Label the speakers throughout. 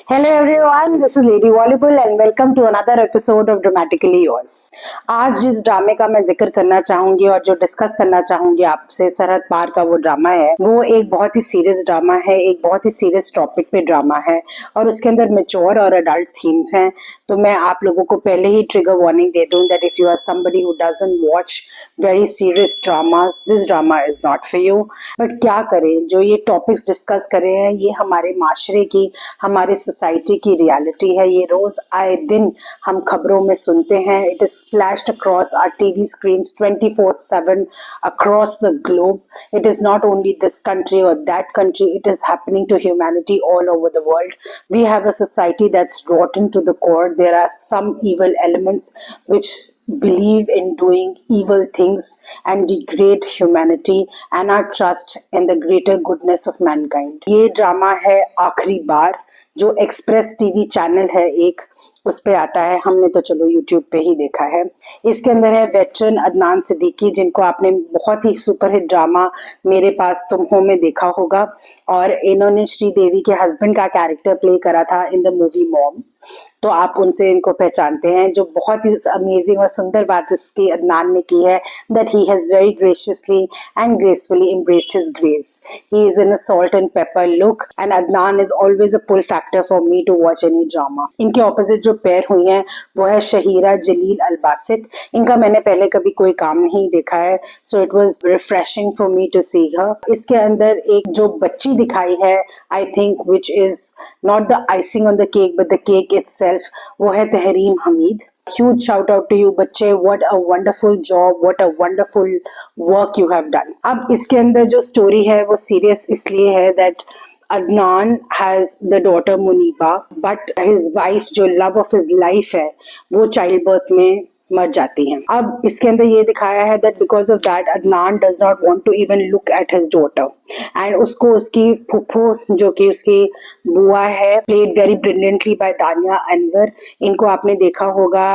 Speaker 1: Hello everyone, this is Lady Volleyball and welcome to another episode of Dramatically Yours. आज जिस ड्रामे का मैं जिक्र करना चाहूंगी और जो डिस्कस करना चाहूंगी आपसे, सरहद पार का वो ड्रामा है, वो एक बहुत ही सीरियस ड्रामा है, एक बहुत ही सीरियस टॉपिक पे ड्रामा है और उसके अंदर मैच्योर और अडल्ट थीम्स हैं। तो मैं आप लोगों को पहले ही ट्रिगर वार्निंग दे दूं that if you are somebody who doesn't watch very serious dramas, this drama is not for you. But क्या करें, जो ये टॉपिक्स डिस्कस कर रहे हैं ये हमारे माशरे की, हमारे सोसाइटी की रियलिटी है। ये रोज आए दिन हम खबरों में सुनते हैं। It is splashed across our TV screens 24/7 across the globe. It is not only this country or that country, it is happening to humanity all over the world. We have a society that's rotten to the core. There are some evil elements which believe in doing evil things and degrade humanity and our trust in the greater goodness of mankind. ये drama है आखिरी बार, जो express TV channel है एक, उस पे आता है। हमने तो चलो यूट्यूब पे ही देखा है। इसके अंदर है वेटरन अदनान सिद्दीकी, जिनको आपने बहुत ही सुपरहिट ड्रामा मेरे पास तुम हो में देखा होगा, और इन्होंने श्रीदेवी के हस्बैंड का कैरेक्टर प्ले करा था इन द मूवी मॉम, तो आप उनसे इनको पहचानते हैं। जो बहुत ही अमेजिंग और सुंदर बात इसकी अदनान ने की है that he has very graciously and gracefully embraced his grace. He is in a salt and pepper look and Adnan is always a pull factor for me to watch any drama. इनके opposite जो pair हुई हैं वो है शहीरा जलील अलबासित। इनका मैंने पहले कभी कोई काम नहीं देखा है, so it was refreshing for me to see her. इसके अंदर एक जो बच्ची दिखाई है, I think which is not the icing on the cake but the cake itself, वो है Tahreem Hamid. Huge shout out to you बच्चे, what a wonderful job, what a wonderful work you have done. अब इसके अंदर जो स्टोरी है वो serious इसलिए है that Adnan has the daughter Muniba, but his wife जो love of his life है वो चाइल्ड बर्थ में मर जाती हैं। अब इसके अंदर ये दिखाया है that because of that Adnan does not want to even look at his daughter and उसको उसकी फूफो जो कि उसकी बुआ है, played very brilliantly by दानिया अनवर। इनको आपने देखा होगा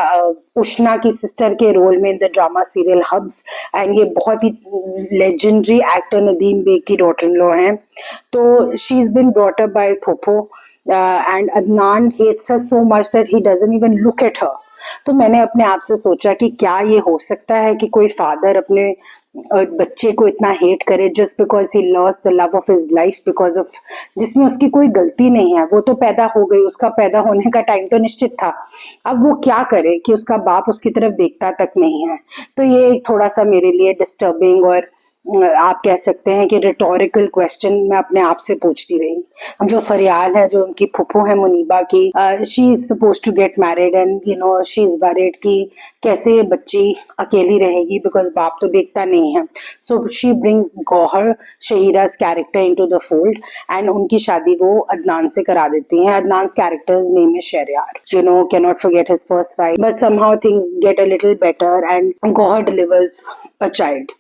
Speaker 1: उष्णा की सिस्टर के रोल में in the drama serial Habs, and ये बहुत ही लेजेंडरी एक्टर नदीम बेग की डॉटर इन लॉ हैं। तो she is been brought up by फूफो and Adnan hates her so much that he doesn't even look at her. तो मैंने अपने आप से सोचा कि क्या ये हो सकता है कि कोई फादर अपने बच्चे को इतना हेट करे just because he lost the love of his life, because of जिसमें उसकी कोई गलती नहीं है। वो तो पैदा हो गई, उसका पैदा होने का टाइम तो निश्चित था। अब वो क्या करे कि उसका बाप उसकी तरफ देखता तक नहीं है। तो ये थोड़ा सा मेरे लिए डिस्टर्बिंग और आप कह सकते हैं कि रिटोरिकल क्वेश्चन मैं अपने आप से पूछती रही। जो फरियाल है, जो उनकी फुफू है मुनीबा की, she is suppose to get married and you know she is worried कि कैसे ये बच्ची अकेली रहेगी बिकॉज बाप तो देखता नहीं है। So she brings Gauhar Shahiraj character into the fold and उनकी शादी वो अदनान से करा देती हैं। Adnan character's name is Shahryar, you know, can not forget his first wife, but somehow things get a little better and Gauhar delivers a child.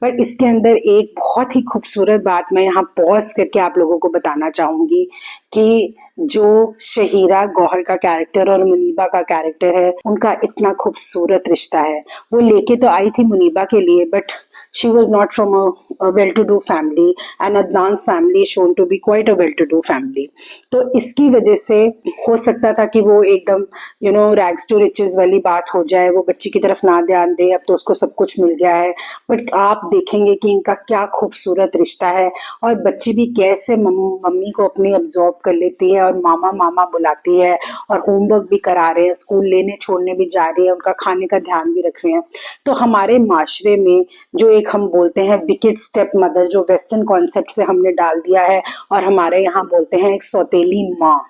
Speaker 1: But इसके अंदर एक बहुत ही खूबसूरत बात मैं यहाँ पॉज करके आप लोगों को बताना चाहूंगी कि जो शहीरा गौहर का कैरेक्टर और मुनीबा का कैरेक्टर है, उनका इतना खूबसूरत रिश्ता है। वो लेके तो आई थी मुनीबा के लिए, but she was not from a well-to-do family and Adnan's family shown to be quite a well-to-do family. तो इसकी वजह से हो सकता था कि वो एकदम you know rags to riches वाली बात हो जाए, वो बच्ची की तरफ ना ध्यान दे, अब तो उसको सब कुछ मिल गया है। बट आप देखेंगे कि इनका क्या खूबसूरत रिश्ता है और बच्ची भी कैसे मम्मी को अपनी अब्जॉर्ब कर लेती है और मामा मामा बुलाती है और होमवर्क भी करा रहे हैं, स्कूल लेने छोड़ने भी जा रही है, उनका खाने का ध्यान भी रख रहे हैं। तो हमारे माशरे में जो एक हम बोलते हैं विकेड स्टेप मदर, जो वेस्टर्न कॉन्सेप्ट से हमने डाल दिया है, और हमारे यहाँ बोलते हैं एक सौतेली माँ।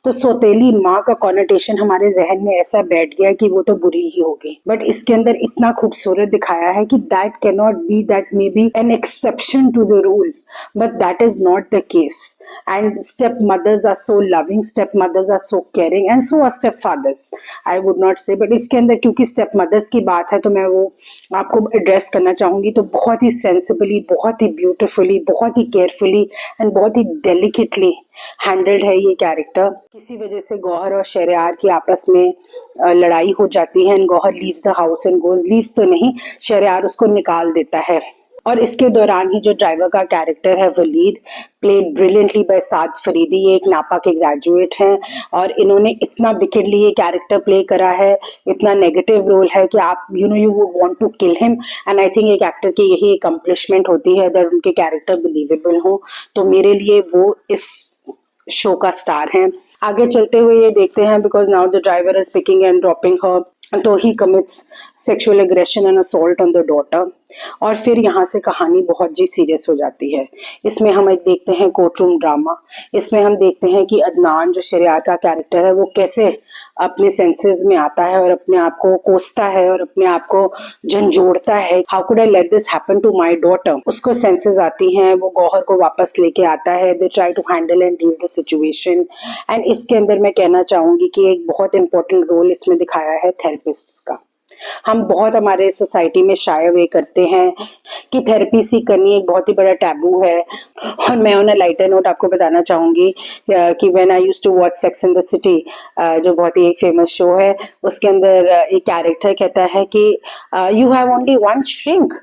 Speaker 1: तो सौतेली माँ का कॉनोटेशन हमारे जहन में ऐसा बैठ गया कि वो तो बुरी ही होगी। बट इसके अंदर इतना खूबसूरत दिखाया है कि that can not be, that may be an exception to the rule, but that is not the case. And stepmothers are so loving, stepmothers are so caring, and so are stepfathers, I would not say. but इसके अंदर क्योंकि stepmothers की बात है तो मैं वो आपको एड्रेस करना चाहूंगी। तो बहुत ही सेंसिबली, बहुत ही ब्यूटिफुली, बहुत ही केयरफुली एंड बहुत ही डेलिकेटली हैंडल्ड है ये कैरेक्टर। किसी वजह से गौहर और शहरयार की आपस में लड़ाई हो जाती है and Gauhar leaves the house and goes, leaves तो नहीं, शहरयार उसको निकाल देता है और इसके दौरान ही जो ड्राइवर का कैरेक्टर है वलीद, प्लेड ब्रिलियंटली बाय साद फरीदी, ये एक नापा के ग्रेजुएट हैं और इन्होंने इतना विकेडली ये कैरेक्टर प्ले करा है, इतना नेगेटिव रोल है कि आप you would want to kill him. And I think एक एक्टर की यही अकम्पलिशमेंट होती है दैट उनके कैरेक्टर बिलीवेबल हो। तो मेरे लिए वो इस शो का स्टार हैं। आगे चलते हुए ये देखते हैं, because now the driver is picking and dropping her, तो he commits sexual aggression and assault on the daughter. और फिर यहाँ से कहानी बहुत जी सीरियस हो जाती है। इसमें हम एक देखते हैं कोर्टरूम ड्रामा। इसमें हम देखते हैं कि अदनान जो शरियार का कैरेक्टर है वो कैसे अपने सेंसेस में आता है और अपने आप को कोसता है और अपने आप को झंझोड़ता है। How could I let this happen to my daughter. उसको सेंसेस आती हैं, वो गौहर को वापस लेके आता है। They try to handle and deal the situation. And इसके अंदर मैं कहना चाहूंगी कि एक बहुत इंपॉर्टेंट रोल इसमें दिखाया है थेरेपिस्ट का। हम बहुत हमारे सोसाइटी में शाय हुए करते हैं कि थेरेपी सीख करनी एक बहुत ही बड़ा टैबू है। और मैं ऑन अ लाइटर नोट आपको बताना चाहूंगी कि when I used to watch Sex in the City, जो बहुत ही एक फेमस शो है, उसके अंदर एक कैरेक्टर कहता है कि you have only one shrink,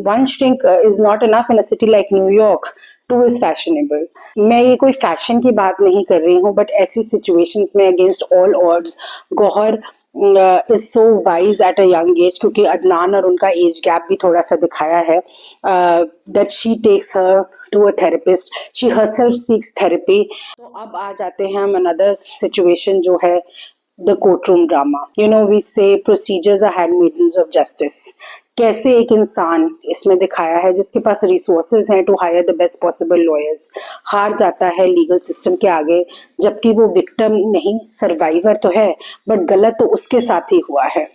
Speaker 1: one shrink is not enough in a city like New York two is fashionable. मैं ये कोई फैशन की बात नहीं कर रही हूँ, बट ऐसी सिचुएशंस में against all odds Gauhar is so wise at a young age, क्योंकि अदनान और उनका एज गैप भी थोड़ा सा दिखाया है, that she takes her to a therapist, she herself seeks therapy. तो अब आ जाते हैं हम अनदर सिचुएशन जो है the courtroom drama. You know we say procedures are handmaidens of justice. कैसे एक इंसान इसमें दिखाया है जिसके पास रिसोर्सेज हैं to hire the best possible lawyers, हार जाता है लीगल सिस्टम के आगे, जबकि वो विक्टिम नहीं सर्वाइवर तो है, बट गलत तो उसके साथ ही हुआ है।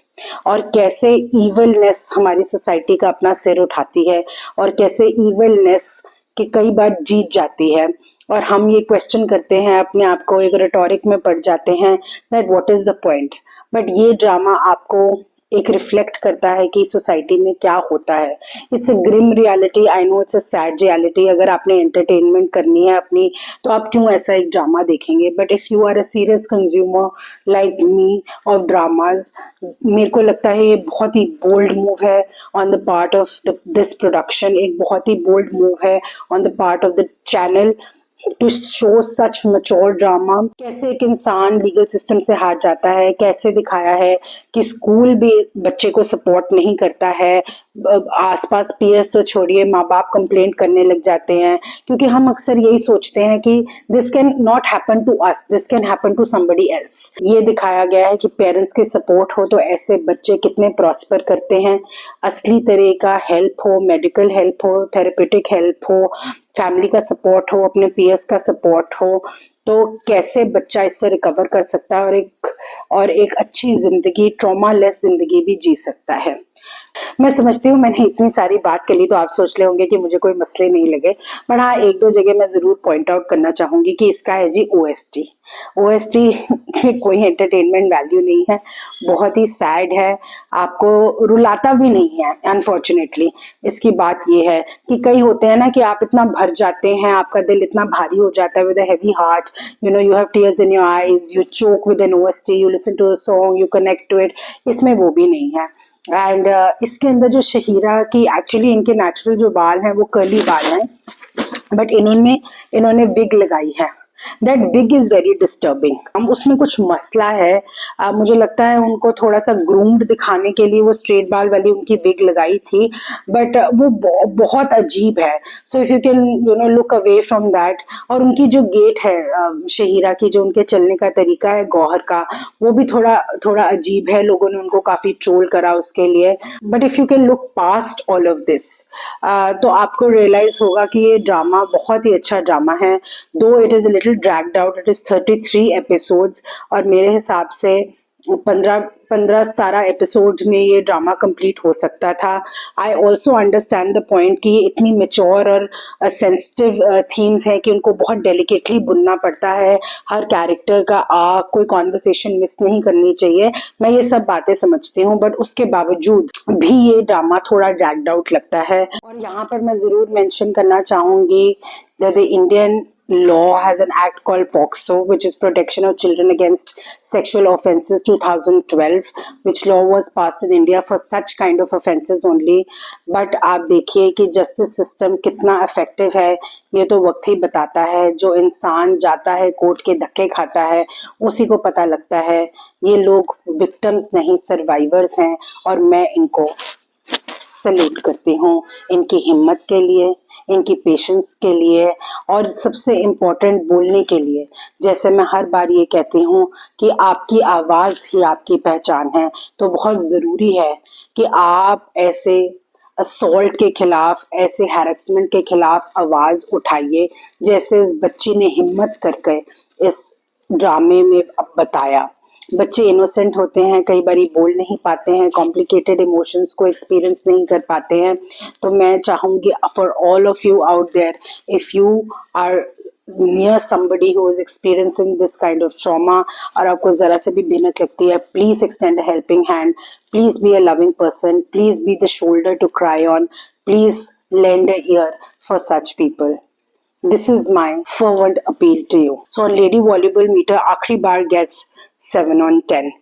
Speaker 1: और कैसे ईवलनेस हमारी सोसाइटी का अपना सिर उठाती है और कैसे ईवलनेस कि कई बार जीत जाती है। और हम ये क्वेश्चन करते हैं अपने आप को, एक रिटोरिक में पड़ जाते हैं that what is the point. But ये ड्रामा आपको एक रिफ्लेक्ट करता है कि सोसाइटी में क्या होता है। It's a grim reality, I know it's a sad reality. अगर आपने एंटरटेनमेंट करनी है अपनी, तो आप क्यों ऐसा एक ड्रामा देखेंगे। But if you are a serious consumer like me of dramas, मेरे को लगता है ये बहुत ही बोल्ड मूव है on the part of this production, एक बहुत ही बोल्ड मूव है on the part of the channel to show such mature drama. कैसे एक इंसान लीगल सिस्टम से हार जाता है, कैसे दिखाया है कि स्कूल भी बच्चे को सपोर्ट नहीं करता है, आसपास पीयर्स तो छोड़िए, माँ बाप कंप्लेंट करने लग जाते हैं, क्योंकि हम अक्सर यही सोचते हैं कि this can not happen to us, this can happen to somebody else. ये दिखाया गया है कि पेरेंट्स के सपोर्ट हो तो ऐसे बच्चे कितने प्रॉस्पर करते हैं। असली तरह का हेल्प हो, मेडिकल हेल्प हो, थेरेपेटिक हेल्प हो, फैमिली का सपोर्ट हो, अपने पीयर्स का सपोर्ट हो, तो कैसे बच्चा इससे रिकवर कर सकता है और एक अच्छी जिंदगी, ट्रॉमा लेस जिंदगी भी जी सकता है। मैं समझती हूँ मैंने इतनी सारी बात कर ली तो आप सोच रहे होंगे कि मुझे कोई मसले नहीं लगे, पर हाँ एक दो जगह मैं जरूर पॉइंट आउट करना चाहूंगी कि इसका है जी ओएसटी। ओएसटी में कोई एंटरटेनमेंट वैल्यू नहीं है, बहुत ही सैड है, आपको रुलाता भी नहीं है अनफॉर्चुनेटली। इसकी बात ये है कि कई होते हैं ना कि आप इतना भर जाते हैं, आपका दिल इतना भारी हो जाता है with a heavy heart, you know you have tears in your eyes, you choke with an OST, you listen to a song, you connect to it. इसमें वो भी नहीं है। एंड इसके अंदर जो शहीरा की एक्चुअली इनके नेचुरल जो बाल हैं वो कर्ली बाल हैं, बट इन्होंने विग लगाई है। That wig is very disturbing. हम उसमें कुछ मसला है, मुझे लगता है उनको थोड़ा सा ग्रूम्ड दिखाने के लिए वो स्ट्रेट बाल वाली उनकी विग लगाई थी, बट वो बहुत अजीब है। So if you can you know look away from that. और उनकी जो गेट है शहीरा की, जो उनके चलने का तरीका है गौहर का, वो भी थोड़ा अजीब है। लोगों ने उनको काफी ट्रोल करा उसके लिए। But if you can look past all of this, तो आपको रियलाइज होगा कि ये ड्रामा बहुत ही अच्छा ड्रामा है। दो it is little dragged out, it is 33 episodes और मेरे हिसाब से 15-17 एपिसोड में ये ड्रामा कंप्लीट हो सकता था। I also understand the point कि ये इतनी मेच्योर और सेंसिटिव थीम्स हैं कि उनको बहुत डेलिकेटली बुनना पड़ता है, हर कैरेक्टर का कोई कॉन्वर्सेशन मिस नहीं करनी चाहिए। मैं ये सब बातें समझती हूँ, बट उसके बावजूद भी ये ड्रामा थोड़ा ड्रैग्ड आउट लगता है। और यहाँ पर मैं जरूर मेंशन करना चाहूंगी the Indian law has an act called POCSO, which is Protection of Children Against Sexual Offences 2012, which law was passed in India for such kind of offences only. But आप देखिए कि जस्टिस सिस्टम कितना effective है, ये तो वक्त ही बताता है। जो इंसान जाता है कोर्ट के धक्के खाता है, उसी को पता लगता है। ये लोग विक्टिम्स नहीं, सर्वाइवर्स हैं, और मैं इनको सल्यूट करती हूँ इनकी हिम्मत के लिए, इनकी पेशेंस के लिए, और सबसे इम्पोर्टेंट बोलने के लिए। जैसे मैं हर बार ये कहती हूँ कि आपकी आवाज़ ही आपकी पहचान है, तो बहुत ज़रूरी है कि आप ऐसे असॉल्ट के खिलाफ, ऐसे हैरेसमेंट के खिलाफ आवाज़ उठाइए, जैसे इस बच्ची ने हिम्मत करके इस ड्रामे में अब बताया। बच्चे इनोसेंट होते हैं, कई बारी बोल नहीं पाते हैं, कॉम्प्लिकेटेड इमोशंस को एक्सपीरियंस नहीं कर पाते हैं। तो मैं चाहूँगी for all of you out there, if you are near somebody who is experiencing this kind of trauma, और आपको ज़रा से भी भिनक लगती है, please extend a helping hand, please be a loving person, please be the shoulder to cry on, please lend a ear for such people. This is my fervent appeal to you. So Lady Volleyball Meter आखिरी बार gets 7 on 10.